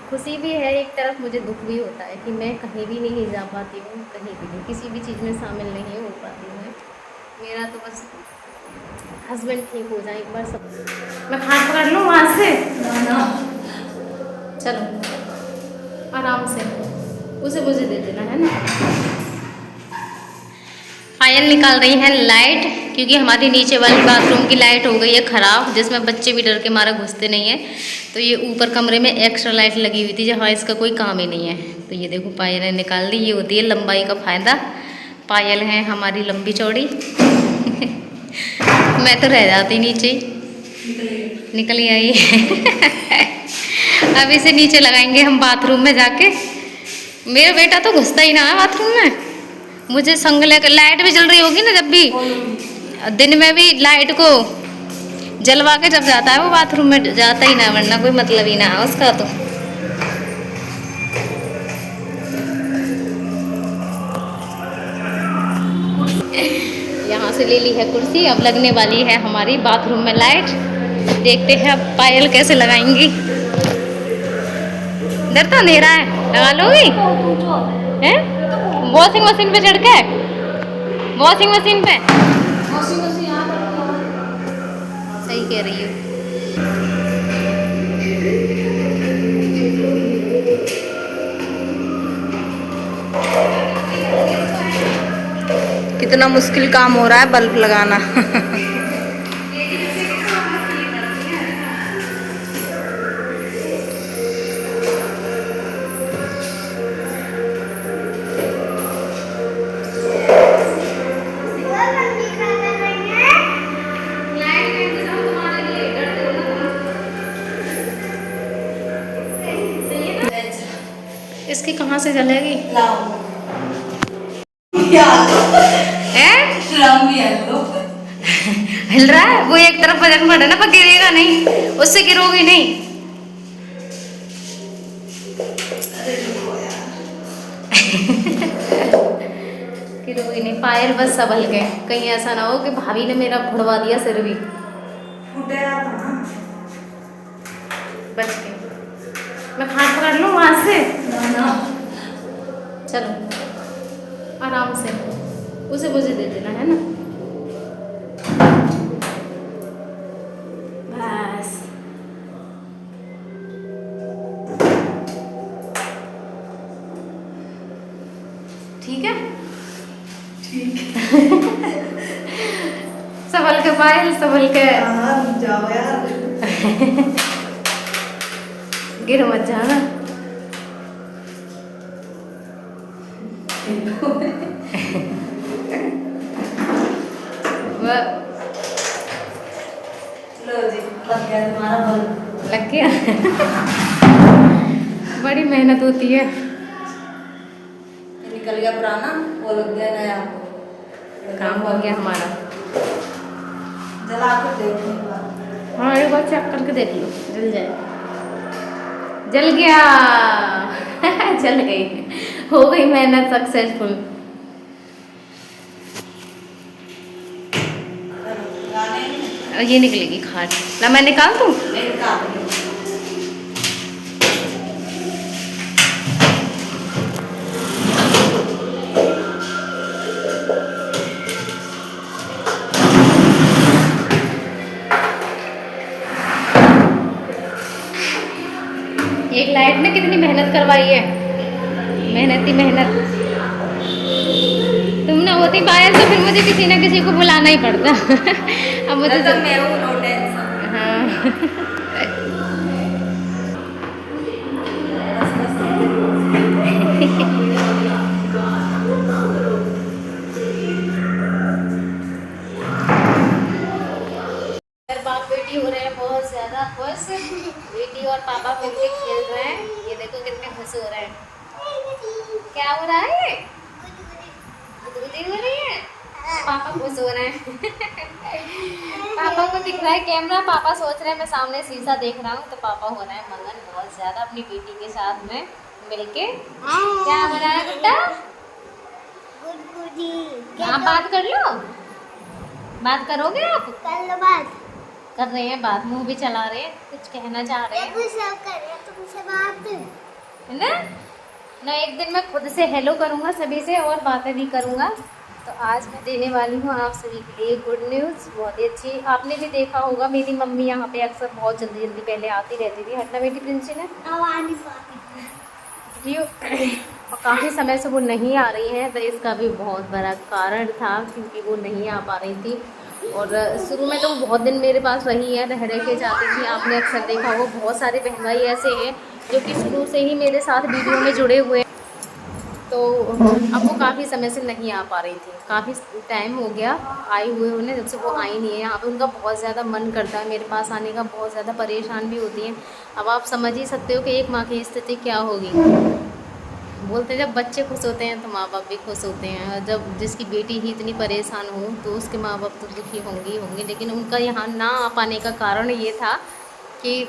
खुशी भी है एक तरफ, मुझे दुख भी होता है कि मैं कहीं भी नहीं जा पाती हूँ, कहीं भी नहीं, किसी भी चीज़ में शामिल नहीं हो पाती हूँ। मेरा तो बस हस्बैंड ठीक हो जाए एक बार सब। मैं खाट पकड़ लूँ वहाँ से ना, चलो आराम से, उसे मुझे दे देना है ना। पायल निकाल रही है लाइट, क्योंकि हमारी नीचे वाली बाथरूम की लाइट हो गई है ख़राब, जिसमें बच्चे भी डर के मारे घुसते नहीं हैं। तो ये ऊपर कमरे में एक्स्ट्रा लाइट लगी हुई थी जहाँ इसका कोई काम ही नहीं है। तो ये देखो पायल निकाल दी, ये होती है लंबाई का फ़ायदा। पायल है हमारी लंबी चौड़ी मैं तो रह जाती नीचे ही, निकल आई अब इसे नीचे लगाएंगे हम बाथरूम में जाके। मेरा बेटा तो घुसता ही ना है बाथरूम में, मुझे संग लेकर। लाइट भी जल रही होगी ना, जब भी दिन में भी लाइट को जलवा के जब जाता है वो बाथरूम में, जाता ही ना, वरना कोई मतलब ही ना है उसका। तो यहाँ से ले ली है कुर्सी, अब लगने वाली है हमारी बाथरूम में लाइट। देखते हैं अब पायल कैसे लगाएंगी। डर तो अंधेरा है, लगा लोगी हैं? वॉशिंग मशीन पे चढ़ के, वॉशिंग मशीन पे सही कह रही हो। कितना मुश्किल काम हो रहा है बल्ब लगाना इसकी कहाँ से जलेगी? हिल रहा है वो, एक तरफ वजन बढ़े ना, पर गिरेगा नहीं, उससे गिरोगी नहीं। गिरोगी नहीं पायल, बस संभल के, कहीं ऐसा ना हो कि भाभी ने मेरा फुड़वा दिया सिर भी। बच के मैं खाट पकड़ लूँ वहाँ से ना, चलो आराम से, उसे मुझे दे देना है ना। बस ठीक है, ठीक संभल के पायल, संभल के जाओ यार गिर मत जाना लो जी, लग गया तुम्हारा बल्ब। लग गया बड़ी मेहनत होती है। निकल गया पुराना, वो लग गया नया, काम हो गया हमारा। जला कर देखो एक बार। हाँ एक बार चेक करके देख लो, जल जाए। जल गया जल गई, हो गई मेहनत सक्सेसफुल। ये निकलेगी खाट ना, मैं निकाल दूँ? एक लाइट ने कितनी मेहनत करवाई है, मेहनत ही मेहनत। तुम ना होती पायल तो फिर मुझे किसी ना किसी को बुलाना ही पड़ता अब मुझे तो मैं हूँ, नो टेंशन। हाँ बाप बेटी हो रहे हैं बहुत ज्यादा खुश, बेटी और पापा मिलके खेल रहे हैं। ये देखो कितने खुश हो रहे हैं। क्या हो रहा है? गुदगुदी हो रही है, पापा खुश हो रहे हैं पापा को दिख रहा है कैमरा, पापा सोच रहे हैं मैं सामने शीशा देख रहा हूँ, तो पापा हो रहे हैं मगन बहुत ज्यादा अपनी बेटी के साथ में मिलके। क्या हो रहा है बेटा? आप बात कर लो, बात करोगे आप? कर लो बात। कर रहे हैं बात, मुंह भी चला रहे हैं, कुछ कहना चाह रहे हैं, तुमसे बात है ना। एक दिन मैं खुद से हेलो करूँगा सभी से और बातें भी करूँगा। तो आज मैं देने वाली हूँ आप सभी के लिए गुड न्यूज़, बहुत ही अच्छी। आपने भी देखा होगा मेरी मम्मी यहाँ पे अक्सर बहुत जल्दी जल्दी पहले आती रहती थी, हटना बेटी प्रिंसी ने और काफ़ी समय से वो नहीं आ रही हैं, तो इसका भी बहुत बड़ा कारण था क्योंकि वो नहीं आ पा रही थी। और शुरू में तो वो बहुत दिन मेरे पास रही है, रह के जाती थी। आपने अक्सर देखा वो बहुत सारे बहन भाई ऐसे हैं जो कि शुरू से ही मेरे साथ वीडियो में जुड़े हुए हैं। तो अब वो काफ़ी समय से नहीं आ पा रही थी, काफ़ी टाइम हो गया आए हुए उन्हें, जब से वो आई नहीं है यहाँ पे। उनका बहुत ज़्यादा मन करता है मेरे पास आने का, बहुत ज़्यादा परेशान भी होती हैं। अब आप समझ ही सकते हो कि एक माँ की स्थिति क्या होगी। बोलते हैं जब बच्चे खुश होते हैं तो माँ बाप भी खुश होते हैं, और जब जिसकी बेटी ही इतनी परेशान हो तो उसके माँ बाप तो दुखी होंगे ही होंगे। लेकिन उनका यहाँ ना आ पाने का कारण ये था कि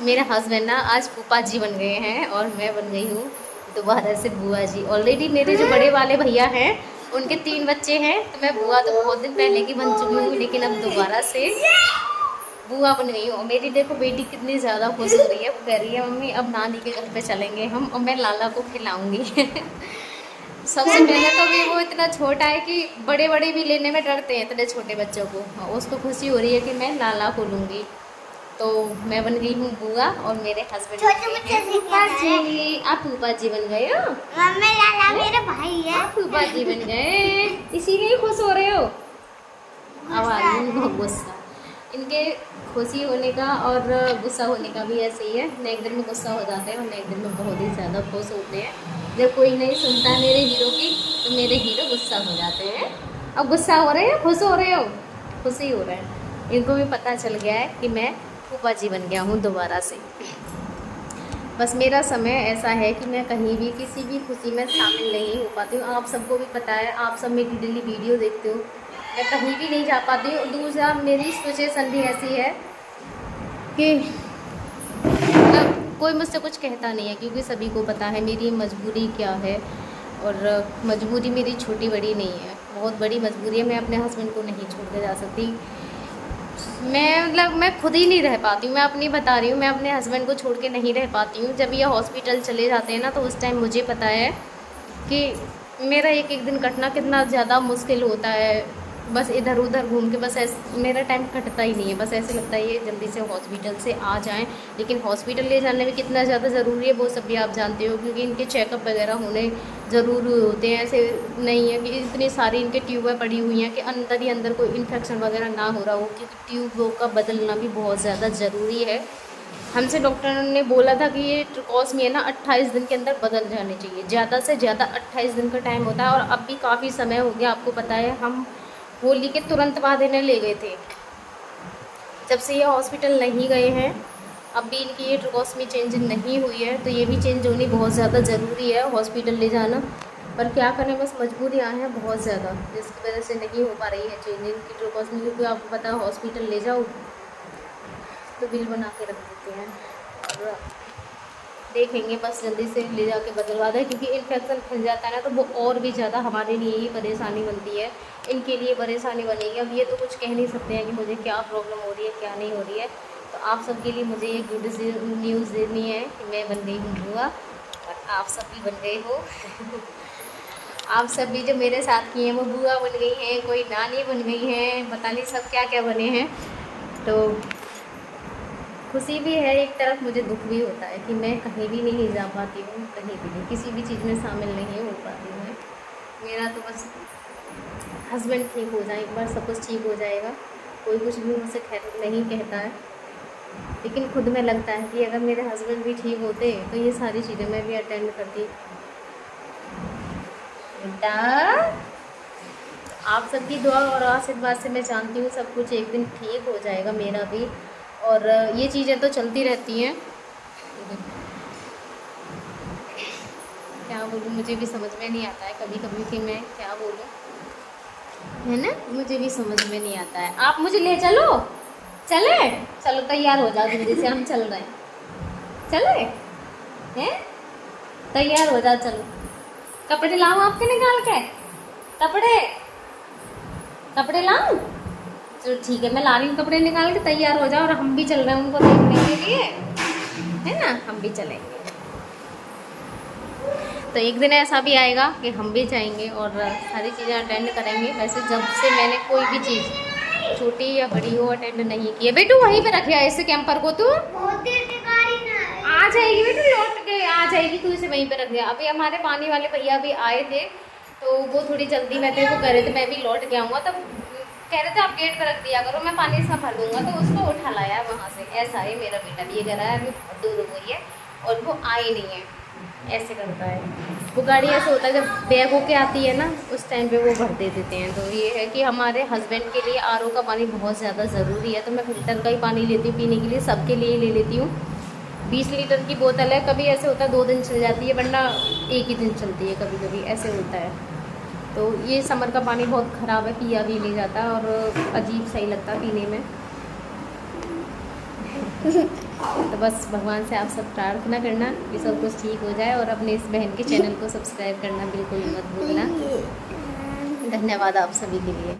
मेरे हस्बैंड ना आज फूफा जी बन गए हैं और मैं बन गई हूँ दोबारा से बुआ जी। ऑलरेडी मेरे जो बड़े वाले भैया हैं उनके 3 बच्चे हैं, तो मैं बुआ तो बहुत दिन पहले की बन चुकी हूँ, लेकिन अब दोबारा से बुआ बन गई हूँ। मेरी देखो बेटी कितनी ज़्यादा खुश हो रही है, वो कह रही है मम्मी अब नानी के घर पे चलेंगे हम और मैं लाला को खिलाऊंगी। सबसे पहले तो अभी वो इतना छोटा है कि बड़े बड़े भी लेने में डरते हैं इतने छोटे बच्चों को। उसको खुशी हो रही है कि मैं लाला को लूँगी। तो मैं बन गई हूँ बुआ और मेरे हस्बैंड फूफा जी। आप फूफा जी बन गए हो? लाला मेरा भाई है। आप फूफा जी बन गए, इसीलिए खुश हो रहे हो। अब आ रही उनको गुस्सा, इनके खुशी होने का और गुस्सा होने का भी ऐसे ही है। नेक दिन में गुस्सा हो जाते हैं और नेक दिन में बहुत ही ज़्यादा खुश होते हैं। जब कोई नहीं सुनता मेरे हीरो की तो मेरे हीरो गुस्सा हो जाते हैं। अब गुस्सा हो रहे हैं, खुश हो रहे हो? खुश ही हो रहे हैं। इनको भी पता चल गया है कि मैं फूफा जी बन गया हूँ दोबारा से। बस मेरा समय ऐसा है कि मैं कहीं भी किसी भी खुशी में शामिल नहीं हो पाती हूँ। आप सबको भी पता है, आप सब मेरी डेली वीडियो देखते हो, मैं कहीं भी नहीं जा पाती हूँ। दूसरा मेरी सिचुएशन भी ऐसी है कि कोई मुझसे कुछ कहता नहीं है क्योंकि सभी को पता है मेरी मजबूरी क्या है। और मजबूरी मेरी छोटी बड़ी नहीं है, बहुत बड़ी मजबूरी है। मैं अपने हस्बैंड को नहीं छोड़ के जा सकती। मैं खुद ही नहीं रह पाती हूँ। मैं अपनी बता रही हूँ, मैं अपने हस्बैंड को छोड़ के नहीं रह पाती हूँ। जब ये हॉस्पिटल चले जाते हैं ना तो उस टाइम मुझे पता है कि मेरा एक एक दिन कटना कितना ज़्यादा मुश्किल होता है। बस इधर उधर घूम के बस ऐसे मेरा टाइम कटता ही नहीं है। बस ऐसे लगता है ये जल्दी से हॉस्पिटल से आ जाएं। लेकिन हॉस्पिटल ले जाने में कितना ज़्यादा ज़रूरी है वो सब भी आप जानते हो, क्योंकि इनके चेकअप वगैरह होने ज़रूर होते हैं। ऐसे नहीं है कि इतनी सारी इनके ट्यूबें पड़ी हुई हैं कि अंदर ही अंदर कोई इन्फेक्शन वगैरह ना हो रहा हो, क्योंकि ट्यूबों का बदलना भी बहुत ज़्यादा ज़रूरी है। हमसे डॉक्टर ने बोला था कि ये ट्रिकोसमी है ना 28 दिन के अंदर बदल जाने चाहिए, ज़्यादा से ज़्यादा 28 दिन का टाइम होता है। और अब भी काफ़ी समय हो गया, आपको पता है हम होली के तुरंत बाद इन्हें ले गए थे। जब से ये हॉस्पिटल नहीं गए हैं अब भी इनकी ये ट्रिकोसमी चेंज नहीं हुई है, तो ये भी चेंज होनी बहुत ज़्यादा ज़रूरी है हॉस्पिटल ले जाना। पर क्या करें, बस मजबूरियाँ हैं बहुत ज़्यादा जिसकी वजह से नहीं हो पा रही है चेंज इनकी ट्रिकोसमी। क्योंकि आपको पता है हॉस्पिटल ले जाओ तो बिल बना के रख देते हैं। और देखेंगे बस जल्दी से ले जाके बदलवा दें, क्योंकि इन्फेक्शन फैल जाता है ना तो वो और भी ज़्यादा हमारे लिए ही परेशानी बनती है, इनके लिए परेशानी बनेगी। अब ये तो कुछ कह नहीं सकते हैं कि मुझे क्या प्रॉब्लम हो रही है क्या नहीं हो रही है। तो आप सबके लिए मुझे ये गुड न्यूज़ देनी है कि मैं बन गई हूँ बुआ और आप सब भी बन गए हो। आप सब भी जो मेरे साथ की हैं वो बुआ बन गई हैं, कोई नानी बन गई हैं, पता नहीं सब क्या क्या बने हैं। तो खुशी भी है एक तरफ, मुझे दुख भी होता है कि मैं कहीं भी नहीं जा पाती हूँ, कहीं भी नहीं, किसी भी चीज़ में शामिल नहीं हो पाती हूँ। मेरा तो बस हस्बैंड ठीक हो जाए एक बार, सब कुछ ठीक हो जाएगा। कोई कुछ भी मुझसे खैर नहीं कहता है, लेकिन खुद में लगता है कि अगर मेरे हस्बैंड भी ठीक होते तो ये सारी चीज़ें मैं भी अटेंड करती। बेटा आप सबकी दुआ और आशीर्वाद से मैं जानती हूँ सब कुछ एक दिन ठीक हो जाएगा मेरा भी। और ये चीज़ें तो चलती रहती हैं। क्या बोलूँ, मुझे भी समझ में नहीं आता है कभी कभी कि मैं क्या बोलूँ, है ना, मुझे भी समझ में नहीं आता है। आप मुझे ले चलो, चले चलो तैयार हो जाओ जल्दी से, हम चल रहे हैं, चले हैं, तैयार हो जाओ, चलो कपड़े लाऊं आपके निकाल के, कपड़े लाऊं, चलो ठीक है, मैं ला रही हूँ कपड़े निकाल के, तैयार हो जाओ और हम भी चल रहे हैं उनको देखने के लिए, है ना, हम भी चलेंगे। तो एक दिन ऐसा भी आएगा कि हम भी जाएंगे और सारी चीज़ें अटेंड करेंगे। वैसे जब से मैंने कोई भी चीज़ छोटी या बड़ी हो अटेंड नहीं की है। बेटू वहीं पे रखे इस कैंपर को, तू बहुत देर से गाड़ी ना आ जाएगी बेटू, लौट के आ जाएगी, तू इसे वहीं पे रख दिया। अभी हमारे पानी वाले भैया भी आए थे तो वो थोड़ी जल्दी में थे, वो कह रहे थे मैं भी लौट के आऊँगा, तब कह रहे थे आप गेट पर रख दिया करो, मैं पानी से भर दूंगा। तो उसको उठा लाया वहाँ से। ऐसा है मेरा बेटा भी, ये कह रहा है अभी बहुत दूर हो गई है और वो आई नहीं है, ऐसे करता है। वो गाड़ी ऐसा होता है जब बैग होके आती है ना उस टाइम पे वो भर दे देते हैं। तो ये है कि हमारे हस्बैंड के लिए आरओ का पानी बहुत ज़्यादा ज़रूरी है, तो मैं फिल्टर का ही पानी लेती हूँ पीने के लिए, सबके लिए ले लेती हूँ। 20 लीटर की बोतल है, कभी ऐसे होता है 2 दिन चल जाती है, वरना एक ही दिन चलती है, कभी कभी ऐसे होता है। तो ये समर का पानी बहुत ख़राब है, पिया भी नहीं जाता और अजीब सही लगता पीने में। तो बस भगवान से आप सब प्रार्थना करना कि सब कुछ ठीक हो जाए और अपने इस बहन के चैनल को सब्सक्राइब करना बिल्कुल मत भूलना। धन्यवाद आप सभी के लिए।